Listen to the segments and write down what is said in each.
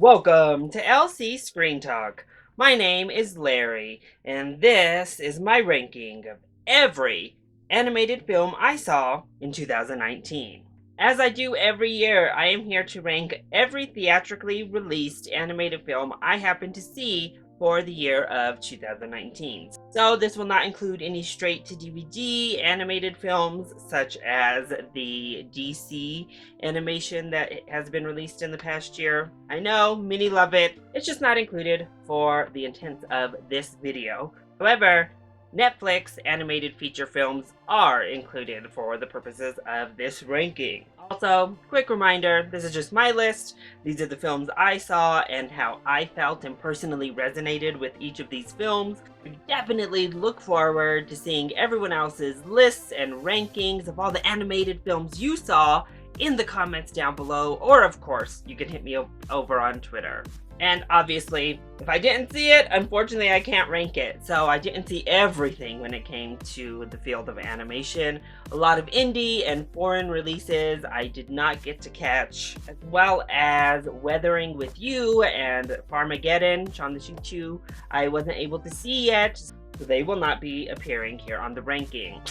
Welcome to LC Screen Talk. My name is Larry, and this is my ranking of every animated film I saw in 2019. As I do every year, I am here to rank every theatrically released animated film I happen to see for the year of 2019. So this will not include any straight to DVD animated films such as the DC animation that has been released in the past year. I know, many love it. It's just not included for the intent of this video. However, Netflix animated feature films are included for the purposes of this ranking. Also, quick reminder, this is just my list. These are the films I saw and how I felt and personally resonated with each of these films. I definitely look forward to seeing everyone else's lists and rankings of all the animated films you saw in the comments down below, or of course, you can hit me over on Twitter. And obviously, if I didn't see it, unfortunately I can't rank it. So I didn't see everything when it came to the field of animation. A lot of indie and foreign releases I did not get to catch, as well as Weathering with You and Farmageddon, Shaun the Choo-Choo, I wasn't able to see yet, so they will not be appearing here on the ranking.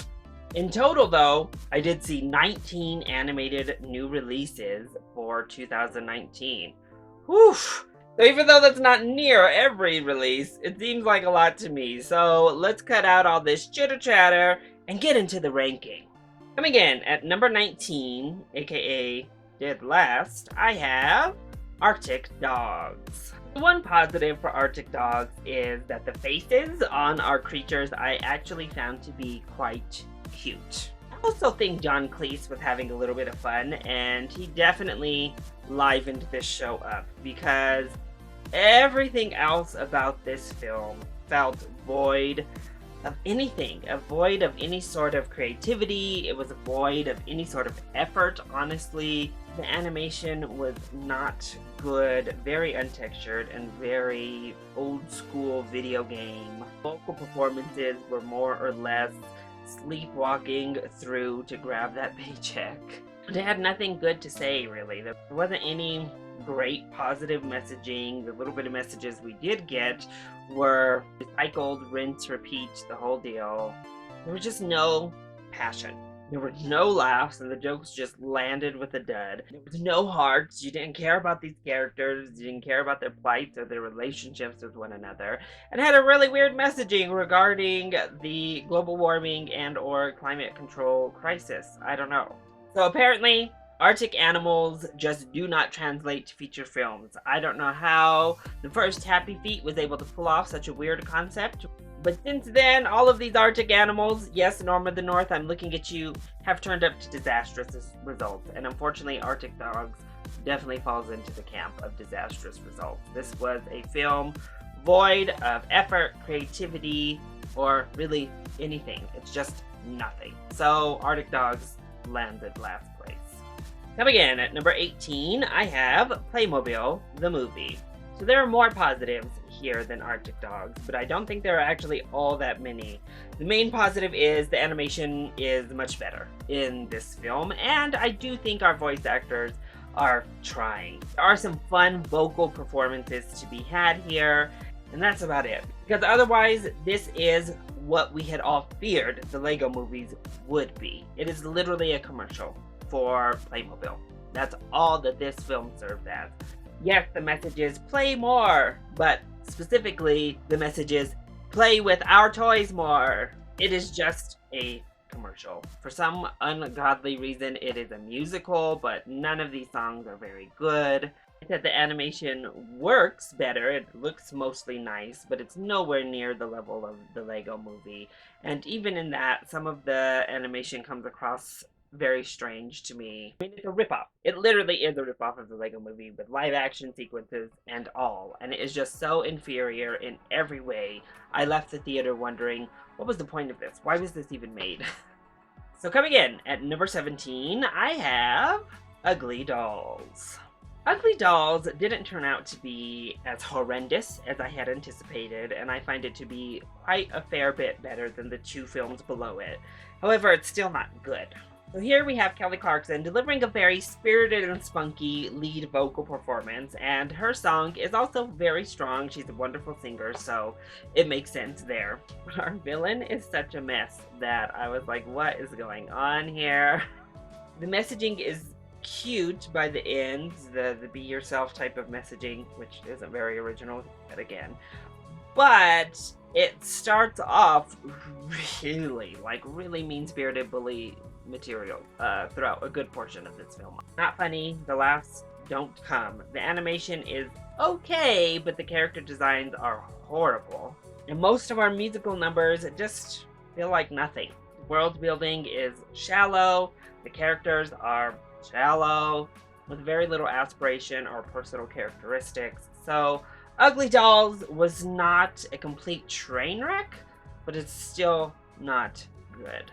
In total, though, I did see 19 animated new releases for 2019. Whew! So even though that's not near every release, it seems like a lot to me. So let's cut out all this chitter-chatter and get into the ranking. Coming in at number 19, aka dead last, I have Arctic Dogs. The one positive for Arctic Dogs is that the faces on our creatures I actually found to be quite cute. I also think John Cleese was having a little bit of fun, and he definitely livened this show up, because everything else about this film felt void of anything, void of any sort of creativity. It was void of any sort of effort, honestly. The animation was not good, very untextured, and very old school video game. Vocal performances were more or less sleepwalking through to grab that paycheck. They had nothing good to say, really. There wasn't any great positive messaging. The little bit of messages we did get were recycled, rinse, repeat, the whole deal. There was just no passion. There were no laughs, and the jokes just landed with a dud. There was no hearts. You didn't care about these characters. You didn't care about their plights or their relationships with one another. And had a really weird messaging regarding the global warming and or climate control crisis. I don't know. So apparently, Arctic animals just do not translate to feature films. I don't know how the first Happy Feet was able to pull off such a weird concept, but since then, all of these Arctic animals, yes, Norm of the North, I'm looking at you, have turned up to disastrous results. And unfortunately, Arctic Dogs definitely falls into the camp of disastrous results. This was a film void of effort, creativity, or really anything. It's just nothing. So Arctic Dogs landed last place. Coming in at number 18, I have Playmobil, the movie. So there are more positives here than Arctic Dogs, but I don't think there are actually all that many. The main positive is the animation is much better in this film, and I do think our voice actors are trying. There are some fun vocal performances to be had here, and that's about it. Because otherwise, this is what we had all feared the Lego movies would be. It is literally a commercial for Playmobil. That's all that this film served as. Yes, the message is play more, but specifically the message is play with our toys more. It is just a commercial. For some ungodly reason, it is a musical, but none of these songs are very good. That the animation works better, it looks mostly nice, but it's nowhere near the level of the Lego movie. And even in that, some of the animation comes across very strange to me. I mean, it's a ripoff. It literally is a ripoff of the Lego movie with live action sequences and all, and it is just so inferior in every way. I left the theater wondering, what was the point of this? Why was this even made? So coming in at number 17, I have Ugly Dolls. Ugly Dolls didn't turn out to be as horrendous as I had anticipated, and I find it to be quite a fair bit better than the two films below it. However, it's still not good. So here we have Kelly Clarkson delivering a very spirited and spunky lead vocal performance, and her song is also very strong. She's a wonderful singer, so it makes sense there. But our villain is such a mess that I was like, what is going on here? The messaging is cute by the end, the be yourself type of messaging, which isn't very original, but again. But it starts off really mean-spirited bully material throughout a good portion of this film. Not funny, the laughs don't come. The animation is okay, but the character designs are horrible. And most of our musical numbers just feel like nothing. World building is shallow, the characters are shallow, with very little aspiration or personal characteristics. So Ugly Dolls was not a complete train wreck, but it's still not good.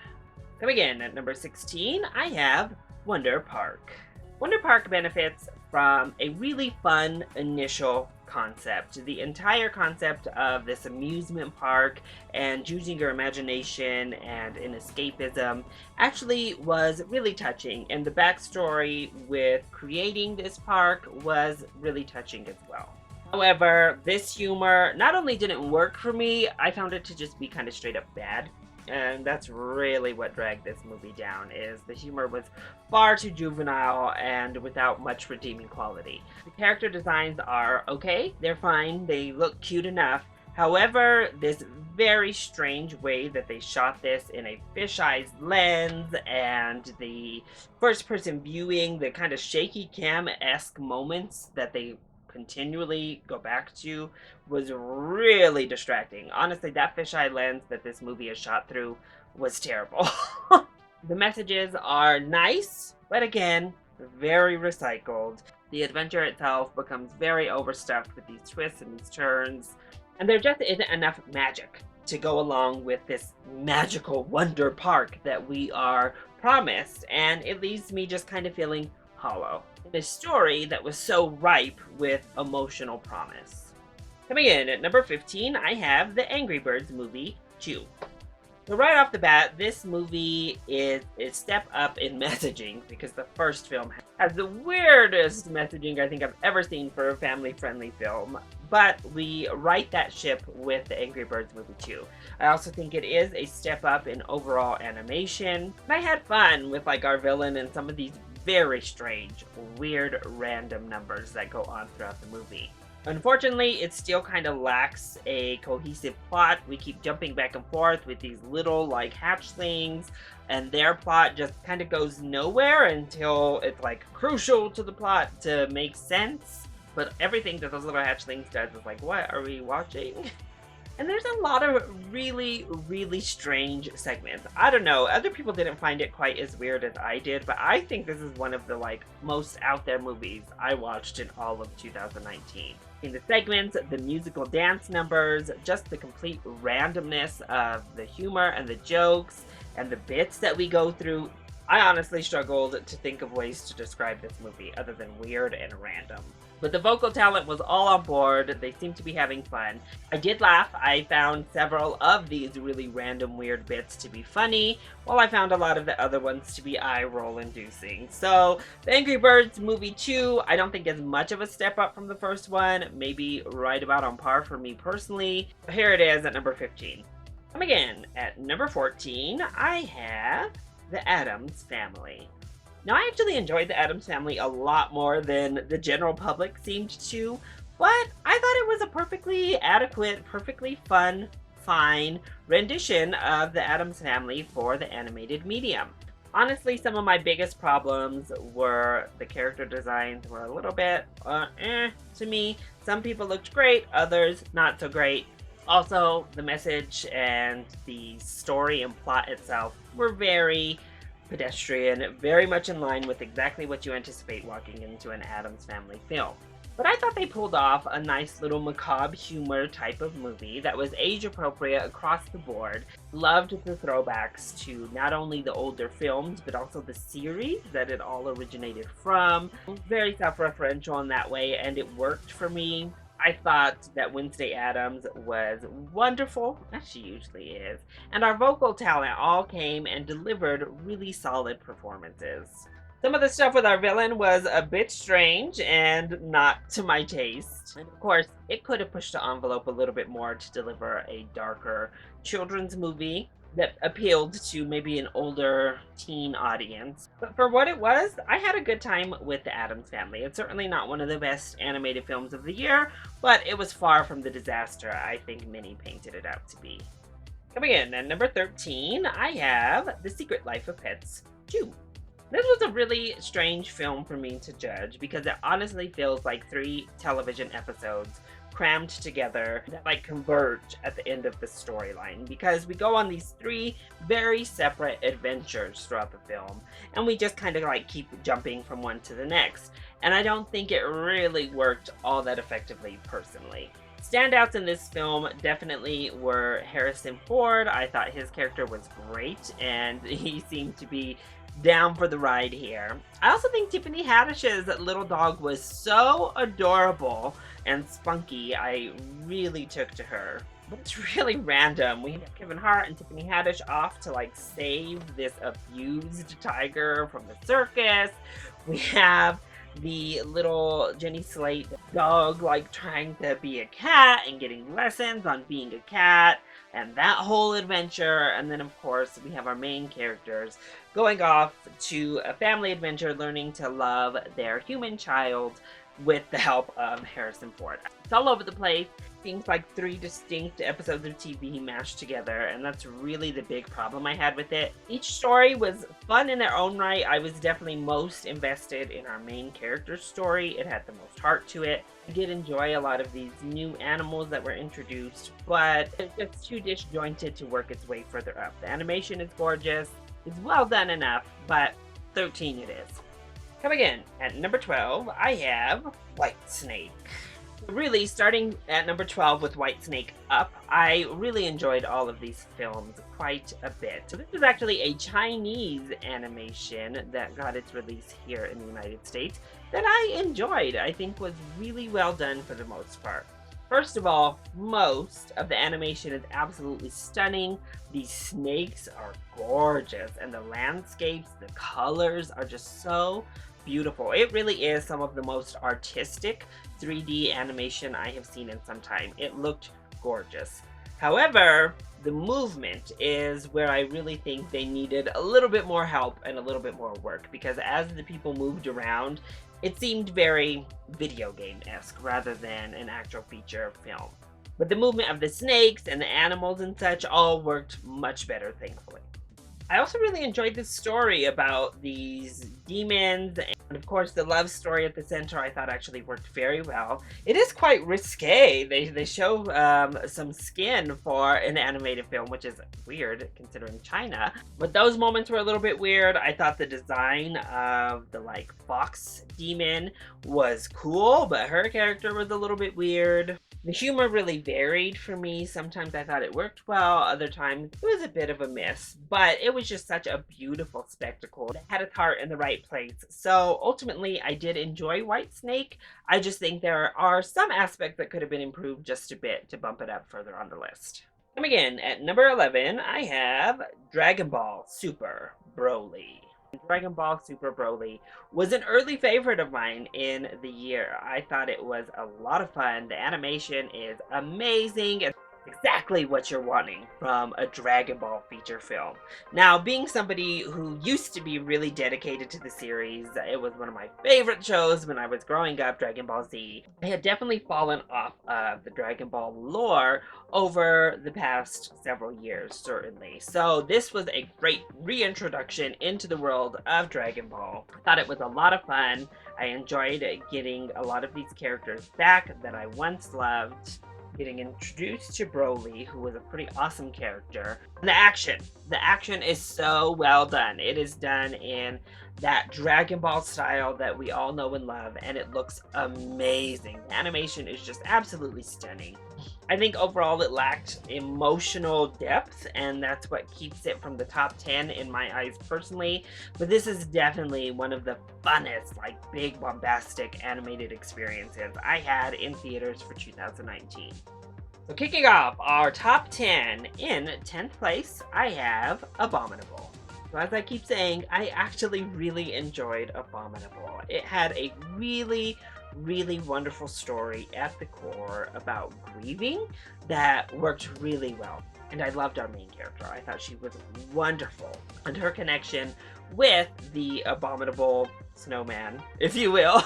Coming in at number 16, I have Wonder Park. Wonder Park benefits from a really fun initial concept. The entire concept of this amusement park and using your imagination and an escapism actually was really touching, and the backstory with creating this park was really touching as well. However, this humor not only didn't work for me, I found it to just be kind of straight up bad. And that's really what dragged this movie down, is the humor was far too juvenile and without much redeeming quality. The character designs are okay, they're fine, they look cute enough. However, this very strange way that they shot this in a fisheye lens and the first person viewing, the kind of shaky cam-esque moments that they continually go back to was really distracting. Honestly, that fisheye lens that this movie is shot through was terrible. The messages are nice, but again, very recycled. The adventure itself becomes very overstuffed with these twists and these turns, and there just isn't enough magic to go along with this magical wonder park that we are promised, and it leaves me just kind of feeling hollow in a story that was so ripe with emotional promise. Coming in at number 15, I have the Angry Birds movie 2. So right off the bat, this movie is a step up in messaging because the first film has the weirdest messaging I think I've ever seen for a family-friendly film. But we right that ship with the Angry Birds movie 2. I also think it is a step up in overall animation. And I had fun with like our villain and some of these very strange, weird, random numbers that go on throughout the movie. Unfortunately, it still kind of lacks a cohesive plot. We keep jumping back and forth with these little, like, hatchlings, and their plot just kind of goes nowhere until it's, like, crucial to the plot to make sense. But everything that those little hatchlings does is like, what are we watching? And there's a lot of really, really strange segments. I don't know, other people didn't find it quite as weird as I did, but I think this is one of the, like, most out there movies I watched in all of 2019. In the segments, the musical dance numbers, just the complete randomness of the humor and the jokes and the bits that we go through, I honestly struggled to think of ways to describe this movie other than weird and random. But the vocal talent was all on board. They seemed to be having fun. I did laugh. I found several of these really random weird bits to be funny, while I found a lot of the other ones to be eye-roll inducing. So, the Angry Birds movie 2, I don't think is much of a step up from the first one. Maybe right about on par for me personally. Here it is at number 15. Coming in at number 14, I have the Addams Family. Now, I actually enjoyed the Addams Family a lot more than the general public seemed to, but I thought it was a perfectly adequate, perfectly fun, fine rendition of the Addams Family for the animated medium. Honestly, some of my biggest problems were the character designs were a little bit, to me. Some people looked great, others not so great. Also, the message and the story and plot itself were very pedestrian, very much in line with exactly what you anticipate walking into an Addams Family film. But I thought they pulled off a nice little macabre humor type of movie that was age appropriate across the board. Loved the throwbacks to not only the older films, but also the series that it all originated from. Very self-referential in that way, and it worked for me. I thought that Wednesday Addams was wonderful, as she usually is, and our vocal talent all came and delivered really solid performances. Some of the stuff with our villain was a bit strange and not to my taste. And of course, it could have pushed the envelope a little bit more to deliver a darker children's movie that appealed to maybe an older teen audience. But for what it was, I had a good time with the Addams Family. It's certainly not one of the best animated films of the year, but it was far from the disaster I think many painted it out to be. Coming in at number 13, I have The Secret Life of Pets 2. This was a really strange film for me to judge because it honestly feels like 3 television episodes crammed together that like converge at the end of the storyline, because we go on these 3 very separate adventures throughout the film and we just kind of like keep jumping from one to the next, and I don't think it really worked all that effectively personally. Standouts in this film definitely were Harrison Ford. I thought his character was great and he seemed to be down for the ride here. I also think Tiffany Haddish's little dog was so adorable and spunky. I really took to her. But it's really random. We have Kevin Hart and Tiffany Haddish off to like save this abused tiger from the circus. We have the little Jenny Slate dog like trying to be a cat and getting lessons on being a cat, and that whole adventure. And then of course we have our main characters going off to a family adventure, learning to love their human child with the help of Harrison Ford. It's all over the place. Seems like 3 distinct episodes of TV mashed together, and that's really the big problem I had with it. Each story was fun in their own right. I was definitely most invested in our main character's story. It had the most heart to it. I did enjoy a lot of these new animals that were introduced, but it's just too disjointed to work its way further up. The animation is gorgeous. It's well done enough, but 13 it is. Coming in at number 12, I have Whitesnake. Really, starting at number 12 with Whitesnake up, I really enjoyed all of these films quite a bit. So this is actually a Chinese animation that got its release here in the United States that I enjoyed. I think was really well done for the most part. First of all, most of the animation is absolutely stunning. These snakes are gorgeous, and the landscapes, the colors are just so beautiful. It really is some of the most artistic 3D animation I have seen in some time. It looked gorgeous. However, the movement is where I really think they needed a little bit more help and a little bit more work, because as the people moved around, it seemed very video game-esque rather than an actual feature film. But the movement of the snakes and the animals and such all worked much better, thankfully. I also really enjoyed the story about these demons, and of course the love story at the center I thought actually worked very well. It is quite risque. They show some skin for an animated film, which is weird considering China. But those moments were a little bit weird. I thought the design of the like fox demon was cool, but her character was a little bit weird. The humor really varied for me. Sometimes I thought it worked well, other times it was a bit of a miss, but it was just such a beautiful spectacle that had its heart in the right place. So ultimately, I did enjoy Whitesnake. I just think there are some aspects that could have been improved just a bit to bump it up further on the list. Coming in at number 11, I have Dragon Ball Super Broly. Dragon Ball Super Broly was an early favorite of mine in the year. I thought it was a lot of fun. The animation is amazing. It's exactly what you're wanting from a Dragon Ball feature film. Now, being somebody who used to be really dedicated to the series, it was one of my favorite shows when I was growing up, Dragon Ball Z. I had definitely fallen off of the Dragon Ball lore over the past several years, certainly. So this was a great reintroduction into the world of Dragon Ball. I thought it was a lot of fun. I enjoyed getting a lot of these characters back that I once loved. Getting introduced to Broly, who was a pretty awesome character. And the action is so well done. It is done in that Dragon Ball style that we all know and love, and it looks amazing. The animation is just absolutely stunning. I think overall it lacked emotional depth, and that's what keeps it from the top 10 in my eyes personally. But this is definitely one of the funnest, like big bombastic animated experiences I had in theaters for 2019. So kicking off our top 10, in 10th place, I have Abominable. So as I keep saying, I actually really enjoyed Abominable. It had a really wonderful story at the core about grieving that worked really well. And I loved our main character. I thought she was wonderful. And her connection with the abominable snowman, if you will,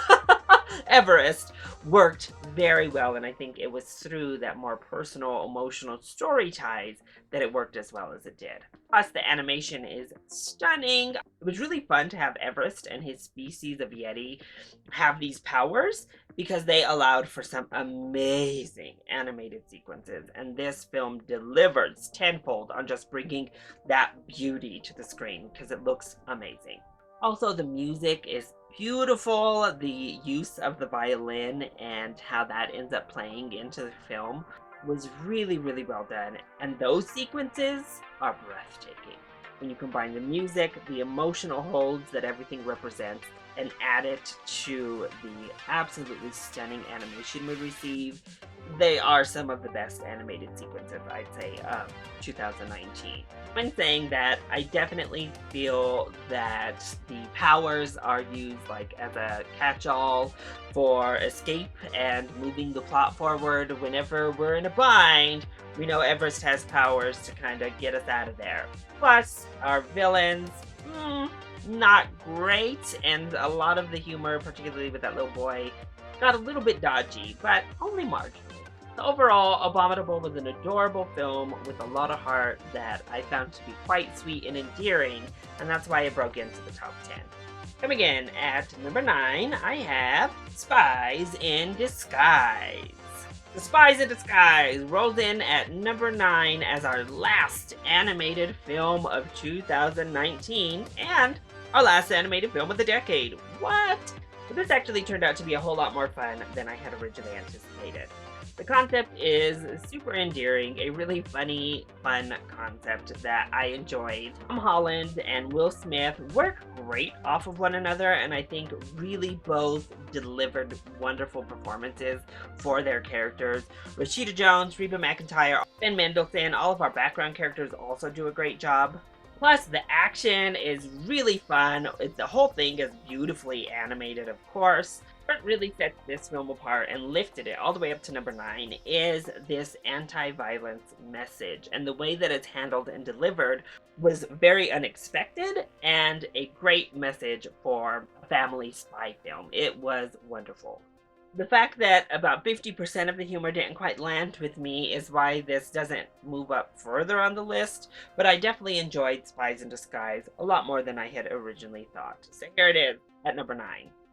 Everest, worked very well. And I think it was through that more personal, emotional story ties that it worked as well as it did. Plus, the animation is stunning. It was really fun to have Everest and his species of Yeti have these powers because they allowed for some amazing animated sequences. And this film delivers tenfold on just bringing that beauty to the screen because it looks amazing. Also, the music is beautiful. The use of the violin and how that ends up playing into the film was really well done. And those sequences are breathtaking. When you combine the music, the emotional holds that everything represents, and add it to the absolutely stunning animation we receive, they are some of the best animated sequences, I'd say, of 2019. When saying that, I definitely feel that the powers are used like as a catch-all for escape and moving the plot forward. Whenever we're in a bind, we know Everest has powers to kind of get us out of there. Plus, our villains, not great, and a lot of the humor, particularly with that little boy, got a little bit dodgy, but only marginally. So overall, Abominable was an adorable film with a lot of heart that I found to be quite sweet and endearing, and that's why it broke into the top 10. Coming in at number 9, I have Spies in Disguise. The Spies in Disguise rolls in at number 9 as our last animated film of 2019, and our last animated film of the decade. What? But this actually turned out to be a whole lot more fun than I had originally anticipated. The concept is super endearing, a really funny, fun concept that I enjoyed. Tom Holland and Will Smith work great off of one another, and I think really both delivered wonderful performances for their characters. Rashida Jones, Reba McEntire, Ben Mendelsohn, all of our background characters also do a great job. Plus, the action is really fun. The whole thing is beautifully animated, of course. What really sets this film apart and lifted it all the way up to number 9 is this anti-violence message. And the way that it's handled and delivered was very unexpected and a great message for a family spy film. It was wonderful. The fact that about 50% of the humor didn't quite land with me is why this doesn't move up further on the list, but I definitely enjoyed Spies in Disguise a lot more than I had originally thought. So here it is at number 9.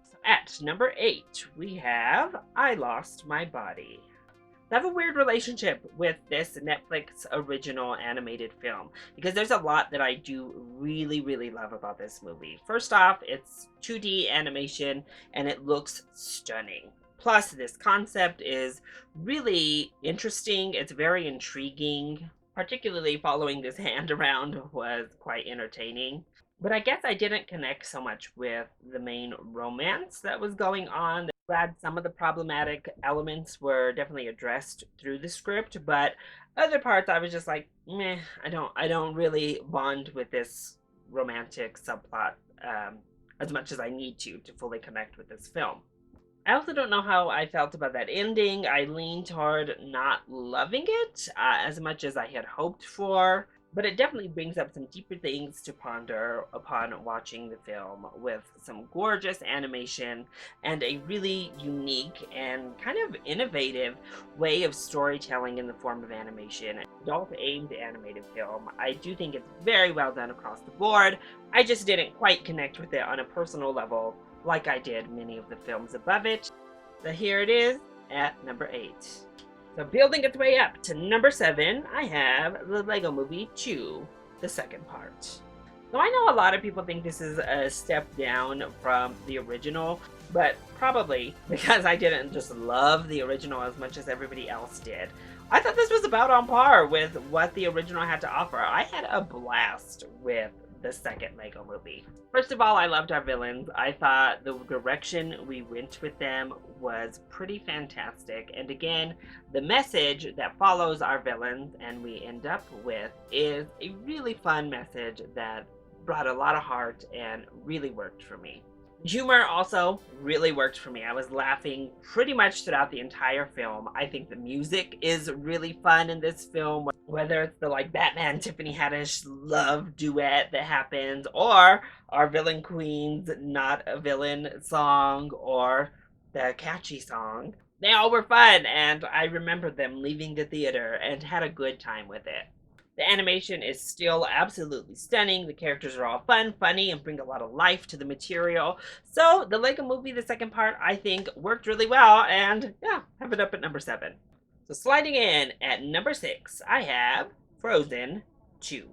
So at number 8, we have I Lost My Body. I have a weird relationship with this Netflix original animated film because there's a lot that I do really love about this movie. First off, it's 2D animation and it looks stunning. Plus, this concept is really interesting. It's very intriguing. Particularly following this hand around was quite entertaining. But I guess I didn't connect so much with the main romance that was going on. Glad some of the problematic elements were definitely addressed through the script, but other parts I was just like, meh, I don't really bond with this romantic subplot as much as I need to fully connect with this film. I also don't know how I felt about that ending. I lean toward not loving it as much as I had hoped for, but it definitely brings up some deeper things to ponder upon watching the film, with some gorgeous animation and a really unique and kind of innovative way of storytelling in the form of animation. Adult-aimed animated film. I do think it's very well done across the board. I just didn't quite connect with it on a personal level like I did many of the films above it. So here it is at number 8. So building its way up to number 7, I have the Lego Movie 2, the second part. So I know a lot of people think this is a step down from the original, but probably because I didn't just love the original as much as everybody else did. I thought this was about on par with what the original had to offer. I had a blast with the second Lego movie. First of all, I loved our villains. I thought the direction we went with them was pretty fantastic. And again, the message that follows our villains and we end up with is a really fun message that brought a lot of heart and really worked for me. Humor also really worked for me. I was laughing pretty much throughout the entire film. I think the music is really fun in this film, whether it's the like Batman Tiffany Haddish love duet that happens, or our villain queen's Not a Villain song, or the catchy song. They all were fun, and I remember them leaving the theater and had a good time with it. The animation is still absolutely stunning. The characters are all fun, funny, and bring a lot of life to the material. So the Lego movie, the second part, I think worked really well, and yeah, have it up at number 7. So sliding in at number 6, I have Frozen 2.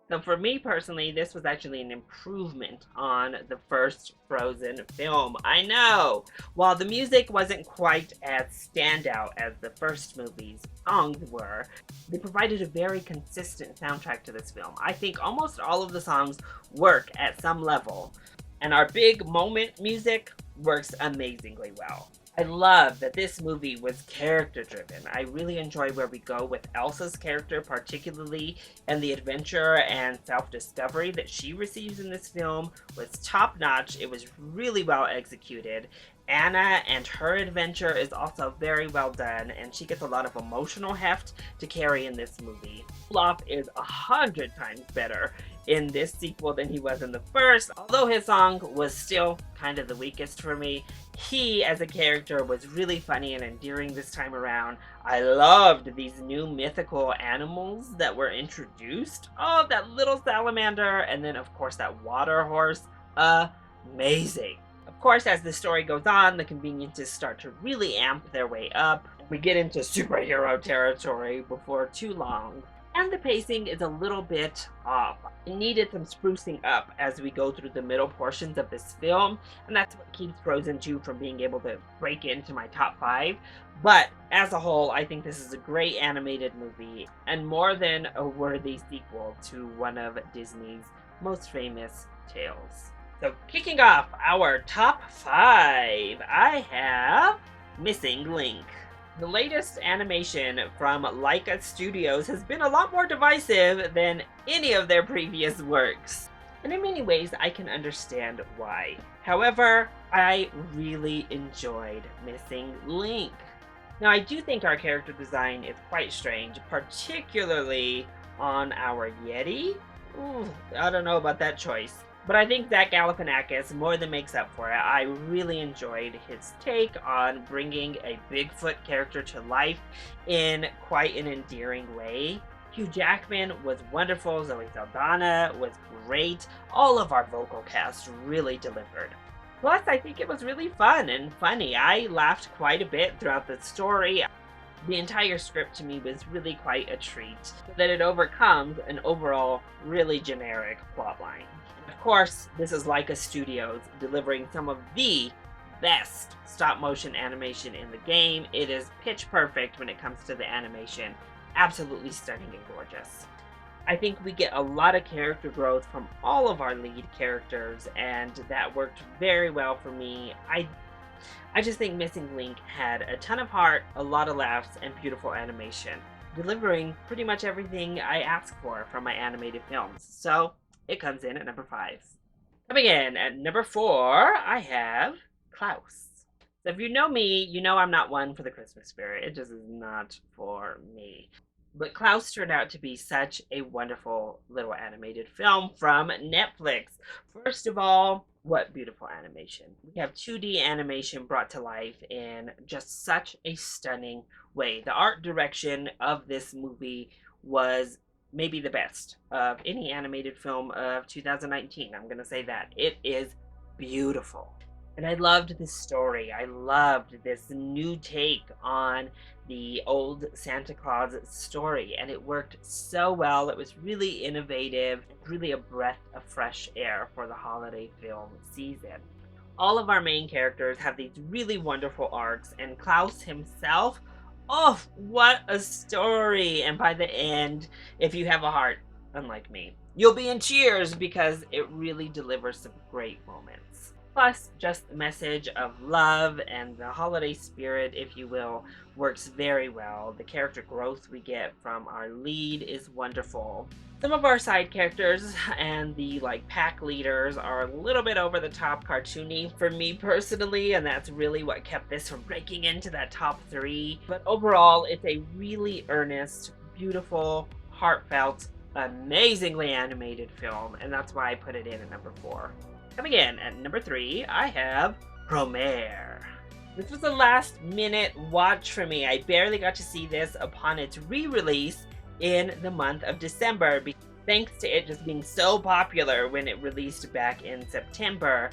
So for me personally, this was actually an improvement on the first Frozen film. I know! While the music wasn't quite as standout as the first movie's songs were, they provided a very consistent soundtrack to this film. I think almost all of the songs work at some level, and our big moment music works amazingly well. I love that this movie was character driven. I really enjoy where we go with Elsa's character, particularly, and the adventure and self discovery that she receives in this film was top notch. It was really well executed. Anna and her adventure is also very well done, and she gets a lot of emotional heft to carry in this movie. Olaf is 100 times better in this sequel than he was in the first. Although his song was still kind of the weakest for me, he as a character was really funny and endearing this time around. I loved these new mythical animals that were introduced. Oh, that little salamander, and then of course that water horse. Amazing. Of course, as the story goes on, the conveniences start to really amp their way up. We get into superhero territory before too long, and the pacing is a little bit off. It needed some sprucing up as we go through the middle portions of this film, and that's what keeps Frozen 2 from being able to break into my top 5. But as a whole, I think this is a great animated movie, and more than a worthy sequel to one of Disney's most famous tales. So kicking off our top 5, I have Missing Link. The latest animation from Laika Studios has been a lot more divisive than any of their previous works. And in many ways, I can understand why. However, I really enjoyed Missing Link. Now, I do think our character design is quite strange, particularly on our Yeti. Ooh, I don't know about that choice. But I think Zach Galifianakis more than makes up for it. I really enjoyed his take on bringing a Bigfoot character to life in quite an endearing way. Hugh Jackman was wonderful. Zoe Saldana was great. All of our vocal cast really delivered. Plus, I think it was really fun and funny. I laughed quite a bit throughout the story. The entire script to me was really quite a treat, so that it overcomes an overall really generic plotline. Of course, this is Laika Studios delivering some of the best stop-motion animation in the game. It is pitch perfect when it comes to the animation. Absolutely stunning and gorgeous. I think we get a lot of character growth from all of our lead characters, and that worked very well for me. I just think Missing Link had a ton of heart, a lot of laughs, and beautiful animation, delivering pretty much everything I asked for from my animated films. So it comes in at number 5. Coming in at number 4, I have Klaus. So if you know me, you know I'm not one for the Christmas spirit. It just is not for me. But Klaus turned out to be such a wonderful little animated film from Netflix. First of all, what beautiful animation. We have 2D animation brought to life in just such a stunning way. The art direction of this movie was maybe the best of any animated film of 2019. I'm going to say that. It is beautiful. And I loved this story. I loved this new take on the old Santa Claus story, and it worked so well. It was really innovative, really a breath of fresh air for the holiday film season. All of our main characters have these really wonderful arcs, and Klaus himself, oh, what a story! And by the end, if you have a heart, unlike me, you'll be in tears because it really delivers some great moments. Plus, just the message of love and the holiday spirit, if you will, works very well. The character growth we get from our lead is wonderful. Some of our side characters and the pack leaders are a little bit over the top cartoony for me personally, and that's really what kept this from breaking into that top 3. But overall, it's a really earnest, beautiful, heartfelt, amazingly animated film, and that's why I put it in at number 4. Coming in at number 3, I have Promare. This was a last minute watch for me. I barely got to see this upon its re-release in the month of December, thanks to it just being so popular when it released back in September.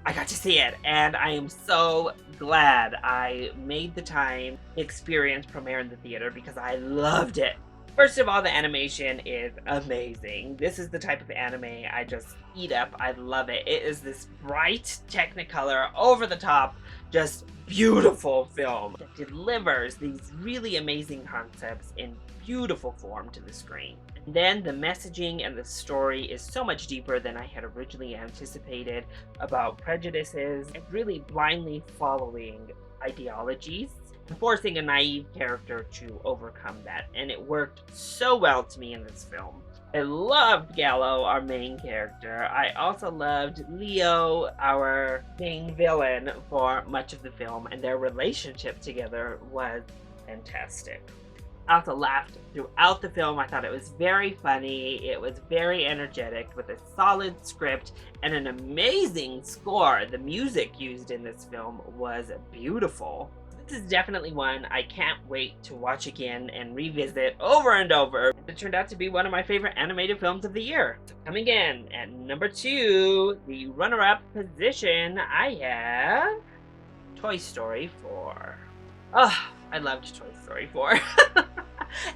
I got to see it, and I am so glad I made the time to experience Promare in the theater because I loved it. First of all, the animation is amazing. This is the type of anime I just eat up. I love it. It is this bright Technicolor, over the top, just beautiful film that delivers these really amazing concepts in beautiful form to the screen. And then the messaging and the story is so much deeper than I had originally anticipated about prejudices and really blindly following ideologies, forcing a naive character to overcome that, and it worked so well to me in this film. I loved Gallo, our main character. I also loved Leo, our main villain, for much of the film, and their relationship together was fantastic. I also laughed throughout the film. I thought it was very funny. It was very energetic with a solid script and an amazing score. The music used in this film was beautiful. This is definitely one I can't wait to watch again and revisit over and over. It turned out to be one of my favorite animated films of the year. So coming in at number 2, the runner-up position, I have Toy Story 4. Oh, I loved Toy Story 4.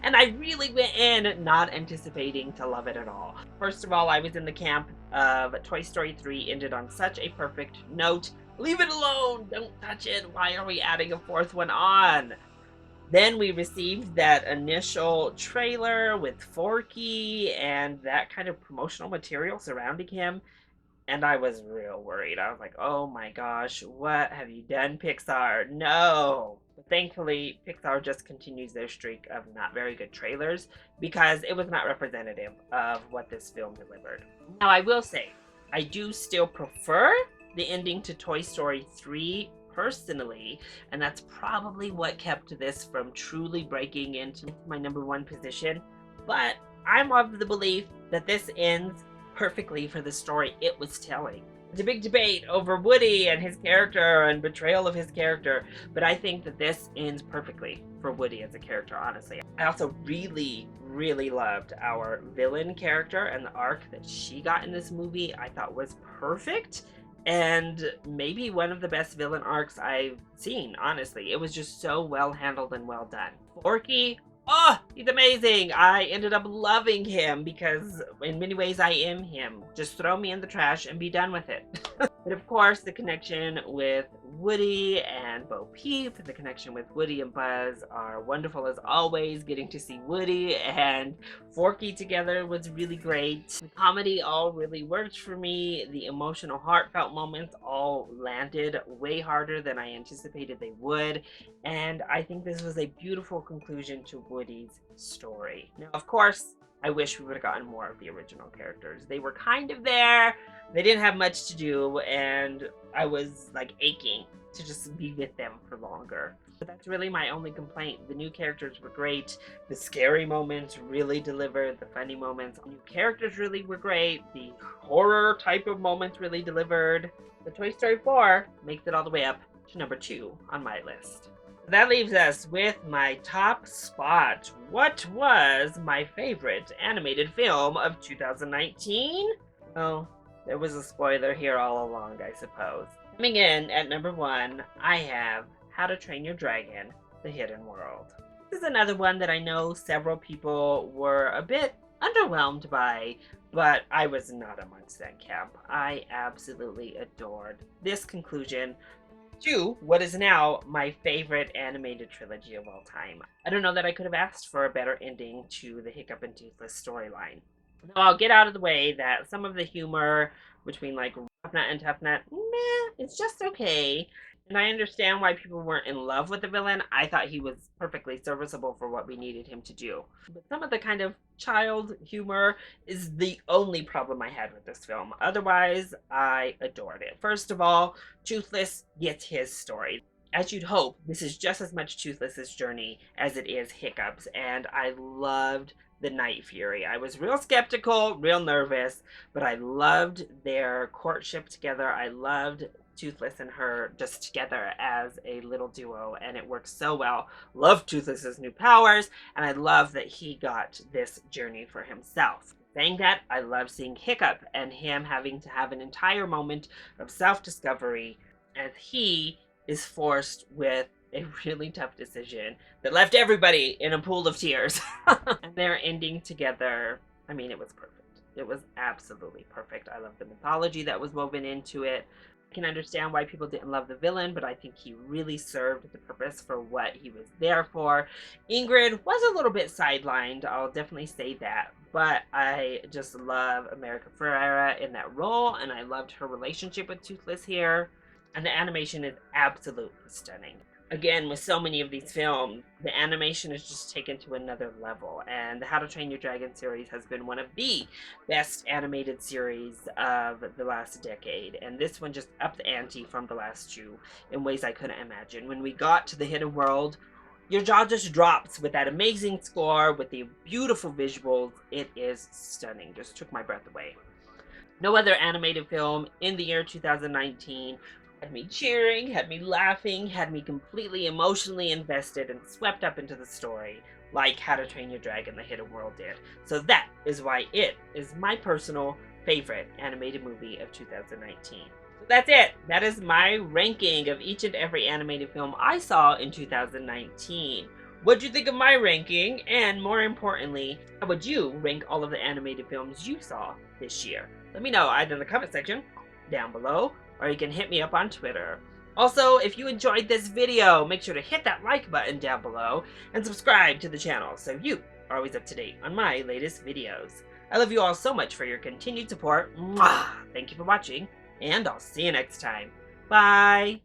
And I really went in not anticipating to love it at all. First of all, I was in the camp of Toy Story 3 ended on such a perfect note. Leave it alone! Don't touch it! Why are we adding a 4th one on? Then we received that initial trailer with Forky and that kind of promotional material surrounding him. And I was real worried. I was like, oh my gosh, what have you done, Pixar? No! But thankfully, Pixar just continues their streak of not very good trailers because it was not representative of what this film delivered. Now, I will say, I do still prefer the ending to Toy Story 3 personally, and that's probably what kept this from truly breaking into my number 1 position. But I'm of the belief that this ends perfectly for the story it was telling. It's a big debate over Woody and his character and betrayal of his character, but I think that this ends perfectly for Woody as a character, honestly. I also really loved our villain character, and the arc that she got in this movie I thought was perfect, and maybe one of the best villain arcs I've seen, honestly. It was just so well handled and well done. Forky, oh, he's amazing. I ended up loving him because in many ways I am him. Just throw me in the trash and be done with it. But of course, the connection with Woody and Bo Peep, the connection with Woody and Buzz are wonderful as always. Getting to see Woody and Forky together was really great. The comedy all really worked for me. The emotional, heartfelt moments all landed way harder than I anticipated they would. And I think this was a beautiful conclusion to Woody's story. Now, of course, I wish we would have gotten more of the original characters. They were kind of there. They didn't have much to do, and I was aching to just be with them for longer. But that's really my only complaint. The new characters were great. The scary moments really delivered. The funny moments. New characters really were great. The horror type of moments really delivered. The Toy Story 4 makes it all the way up to number 2 on my list. That leaves us with my top spot. What was my favorite animated film of 2019? Oh, there was a spoiler here all along, I suppose. Coming in at number 1, I have How to Train Your Dragon: The Hidden World. This is another one that I know several people were a bit underwhelmed by, but I was not amongst that camp. I absolutely adored this conclusion to what is now my favorite animated trilogy of all time. I don't know that I could have asked for a better ending to the Hiccup and Toothless storyline. Now, I'll get out of the way that some of the humor between like Rough Nut and Tough Nut, meh, it's just okay. And I understand why people weren't in love with the villain. I thought he was perfectly serviceable for what we needed him to do. But some of the kind of child humor is the only problem I had with this film. Otherwise, I adored it. First of all, Toothless gets his story. As you'd hope, this is just as much Toothless's journey as it is Hiccup's, and I loved the Night Fury. I was real skeptical, real nervous, but I loved their courtship together. I loved Toothless and her just together as a little duo, and it works so well. Love Toothless's new powers, and I love that he got this journey for himself. Saying that, I love seeing Hiccup and him having to have an entire moment of self-discovery as he is forced with a really tough decision that left everybody in a pool of tears. And they're ending together. I mean, it was perfect. It was absolutely perfect. I love the mythology that was woven into it. I can understand why people didn't love the villain, but I think he really served the purpose for what he was there for. Ingrid was a little bit sidelined, I'll definitely say that, but I just love America Ferrera in that role, and I loved her relationship with Toothless here. And the animation is absolutely stunning. Again, with so many of these films, the animation is just taken to another level, and the How to Train Your Dragon series has been one of the best animated series of the last decade, and this one just upped the ante from the last two in ways I couldn't imagine. When we got to the Hidden World, your jaw just drops with that amazing score, with the beautiful visuals. It is stunning. Just took my breath away. No other animated film in the year 2019 had me cheering, had me laughing, had me completely emotionally invested and swept up into the story like How to Train Your Dragon: The Hidden World did. So that is why it is my personal favorite animated movie of 2019. So that's it. That is my ranking of each and every animated film I saw in 2019. What do you think of my ranking? And more importantly, how would you rank all of the animated films you saw this year? Let me know either in the comment section down below, or you can hit me up on Twitter. Also, if you enjoyed this video, make sure to hit that like button down below and subscribe to the channel so you are always up to date on my latest videos. I love you all so much for your continued support. Mwah! Thank you for watching, and I'll see you next time. Bye!